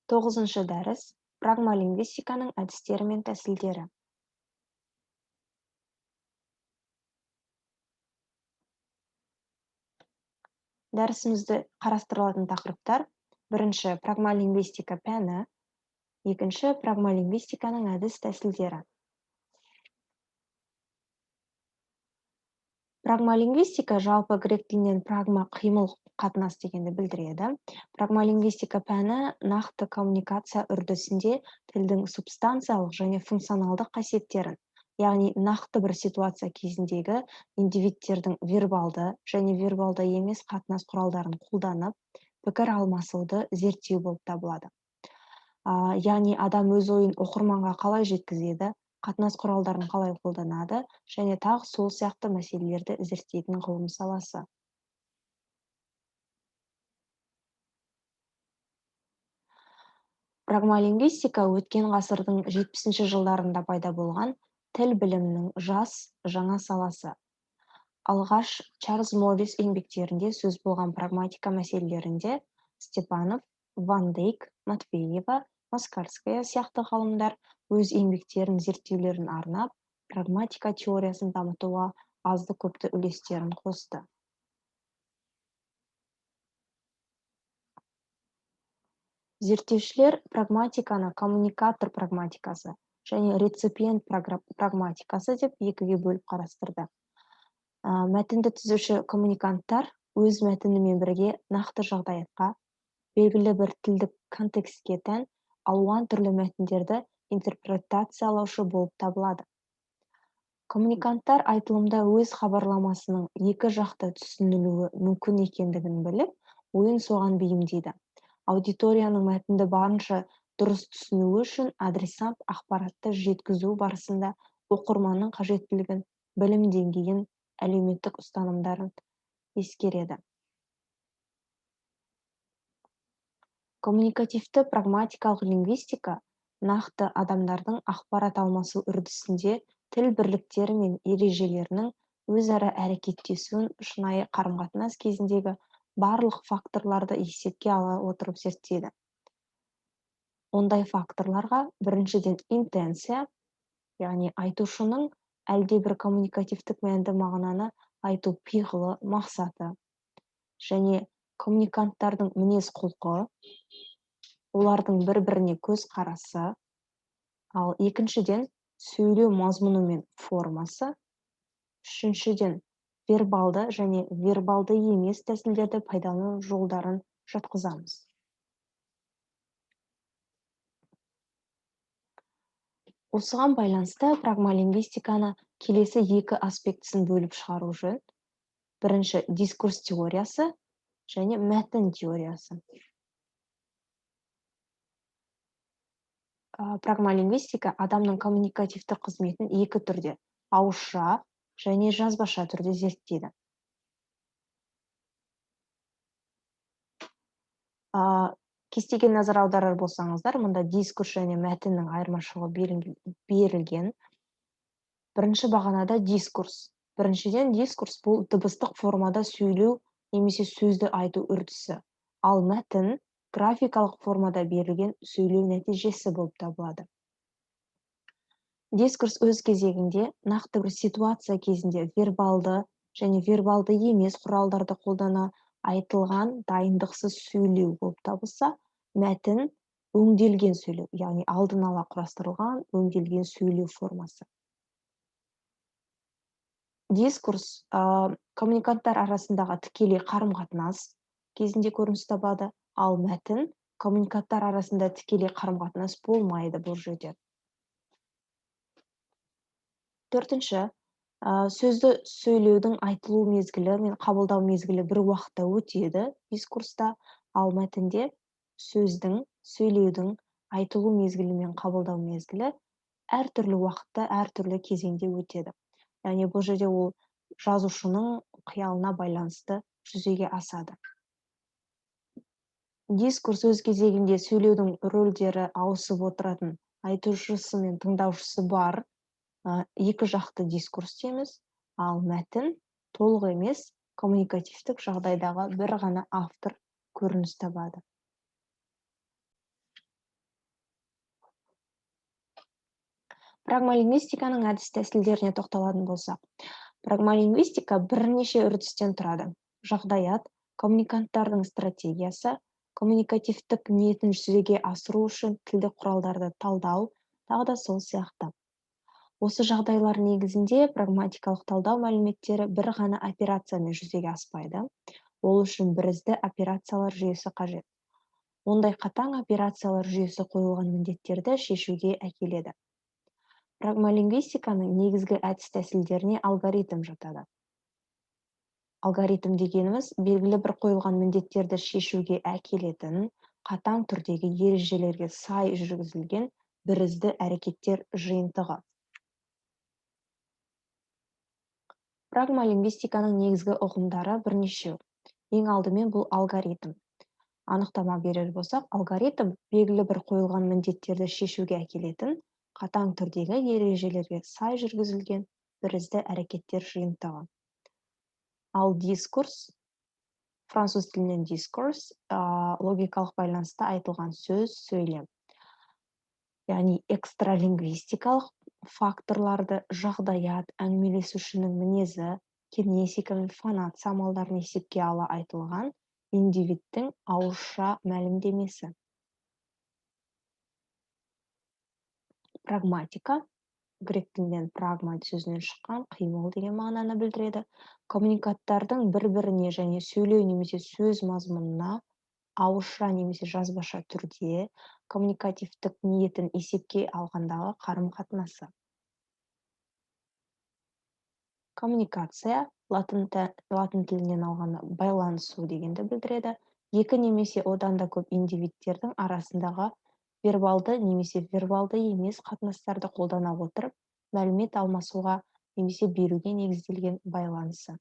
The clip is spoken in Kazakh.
9-шы дәріс прагмалингвистиканың әдістері мен тәсілдері. Дәрісімізді қарастырылатын тақырыптар: бірінші прагмалингвистика пәні, екінші прагмалингвистиканың әдіс тәсілдері. Прагмалингвистика жалпы грек тілінен прагма қимыл, қатынас дегенді білдіреді. Прагмалингвистика пәні нақты коммуникация үрдісінде тілдің субстанциялық және функционалдық қасиеттерін, яғни нақты бір ситуация кезіндегі индивидтердің вербалды және вербалды емес қатынас құралдарын қолданып, пікір алмасуды зерттеу болып табылады. Яғни адам өз ойын оқырманға қалай жеткізеді, қатынас құралдарын қалай қолданады және тағы сол сияқты мәселелерді зерттейтін ғылым саласы. Прагмалингвистика өткен ғасырдың 70-ші жылдарында пайда болған тіл білімінің жас жаңа саласы. Алғаш Чарльз Моррис еңбектерінде сөз болған прагматика мәселелерінде Степанов, Ван Дейк, Матвеева, Москальская сияқты ғалымдар өз еңбектерін зерттеулерін арнап, прагматика теориясын дамытуға азды көпті үлестерін қосты. Зерттеушілер прагматиканы коммуникатор прагматикасы және реципиент прагматикасы деп екіге бөліп қарастырды. Мәтінді түзуші коммуниканттар өз мәтінімен бірге нақты жағдаятқа, белгілі бір тілдік контекстке тән алуан түрлі мәтіндерді интерпретациялаушы болып табылады. Коммуниканттар айтылымда өз хабарламасының екі жақты түсінілуі мүмкін екендігін біліп, ойын соған бейімдейді. Аудиторияның мәтінді барынша дұрыс түсінуі үшін адресант ақпаратты жеткізу барысында оқырманның қажеттілігін, білім деңгейін, әлеуметтік ұстанымдарын ескереді. Коммуникативті прагматикалық лингвистика нақты адамдардың ақпарат алмасу үрдісінде тіл бірліктері мен ережелерінің өзара әрекеттесуін шынайы қарым-қатынас кезіндегі барлық факторларды есепке ала отырып зерттейді. Ондай факторларға біріншіден интенция, яғни айтушының әлдебір коммуникативтік мәнді мағынаны айту пиғылы, мақсаты, және коммуниканттардың мінез құлқы, олардың бір-біріне көз қарасы, ал екіншіден сөйлеу мазмұны мен формасы, үшіншіден вербалды және вербалды емес тәсілдерді пайдалану жолдарын жатқызамыз. Осыған байланысты прагмалингвистиканы келесі екі аспектісін бөліп шығару жөн. Бірінші дискурс теориясы және мәтін теориясы. Прагмалингвистика адамның коммуникативті қызметін екі түрде, ауызша және жазбаша түрде зерттейді. Кестеге назар аударар болсаңыздар, мұнда дискурс және мәтіннің айырмашылығы берілген. Бірінші бағанада дискурс. Біріншіден дискурс бұл дыбыстық формада сөйлеу немесе сөзді айту үрдісі, ал мәтін графикалық формада берілген сөйлеу нәтижесі болып табылады. Дискурс өз кезегінде нақты бір ситуация кезінде вербалды және вербалды емес құралдарды қолдана айтылған дайындықсыз сөйлеу болып табылса, мәтін өңделген сөйлеу, яғни алдын ала құрастырылған өңделген сөйлеу формасы. Дискурс коммуниканттар арасындағы тікелей қарым-қатынас кезінде көрініс табады, ал мәтін коммуниканттар арасында тікелей қарым-қатынас болмайды бұл жерде. Төртінші, сөзді сөйлеудің айтылу мезгілі мен қабылдау мезгілі бір уақытта өтеді дискурста, ал мәтінде сөздің, сөйлеудің айтылу мезгілі мен қабылдау мезгілі әртүрлі уақытта, әртүрлі кезеңде өтеді. Яғни бұл жерде ол жазушының қиялына байланысты жүзеге асады. Дискурс өз кезегінде сөйлеудің рөлдері ауысып отыратын айтушысы мен тыңдаушысы бар екі жақты дискурс дейміз, ал мәтін толық емес коммуникативтік жағдайдағы бір ғана автор көрініс табады. Прагмалингвистиканың әдіс-тәсілдеріне тоқталатын болсақ, прагмалингвистика бірнеше үрдістен тұрады. Жағдаят, коммуниканттардың стратегиясы, коммуникативтік ниетін жүзеге асыру үшін тілдік құралдарды талдау, тағы да сол сияқты. Осы жағдайлар негізінде прагматикалық талдау мәліметтері бір ғана операциямен жүзеге аспайды. Ол үшін бірізді операциялар жүйесі қажет. Ондай қатаң операциялар жүйесі қойылған міндеттерді шешуге әкеледі. Прагмалингвистиканың негізгі әдіс-тәсілдеріне алгоритм жатады. Алгоритм дегеніміз белгілі бір қойылған міндеттерді шешуге әкелетін, қатаң түрдегі ережелерге сай жүргізілген бірізді әрекеттер жиынтығы. Прагмалингвистиканың негізгі ұғымдары бірнешеу. Ең алдымен бұл алгоритм. Анықтама берер болсақ, алгоритм белгілі бір қойылған міндеттерді шешуге әкелетін, қатаң түрдегі ережелерге сай жүргізілген бірізді әрекеттер жиынтығы. Ал дискурс, француз тілінен дискурс, логикалық байланыста айтылған сөз, сөйлем. Яғни экстралингвистикалық факторларды, жағдаят, әңгімелесушінің мінезі, кинесика мен фонация амалдарын есепке ала айтылған индивидтің ауызша мәлімдемесі. Прагматика, грек тілінен прагма сөзінен шыққан қимыл деген мағынаны білдіреді. Коммуникаттардың бір-біріне және сөйлеу немесе сөз мазмұнына ауызша немесе жазбаша түрде коммуникативтік ниетін есепке алғандағы қарым-қатынасы. Коммуникация латын тілінен алғанда байланысу дегенді білдіреді. Екі немесе одан да көп индивидтердің арасындағы вербалды немесе вербалды емес қатынастарды қолдана отырып, мәлімет алмасуға немесе беруге негізделген байланысы.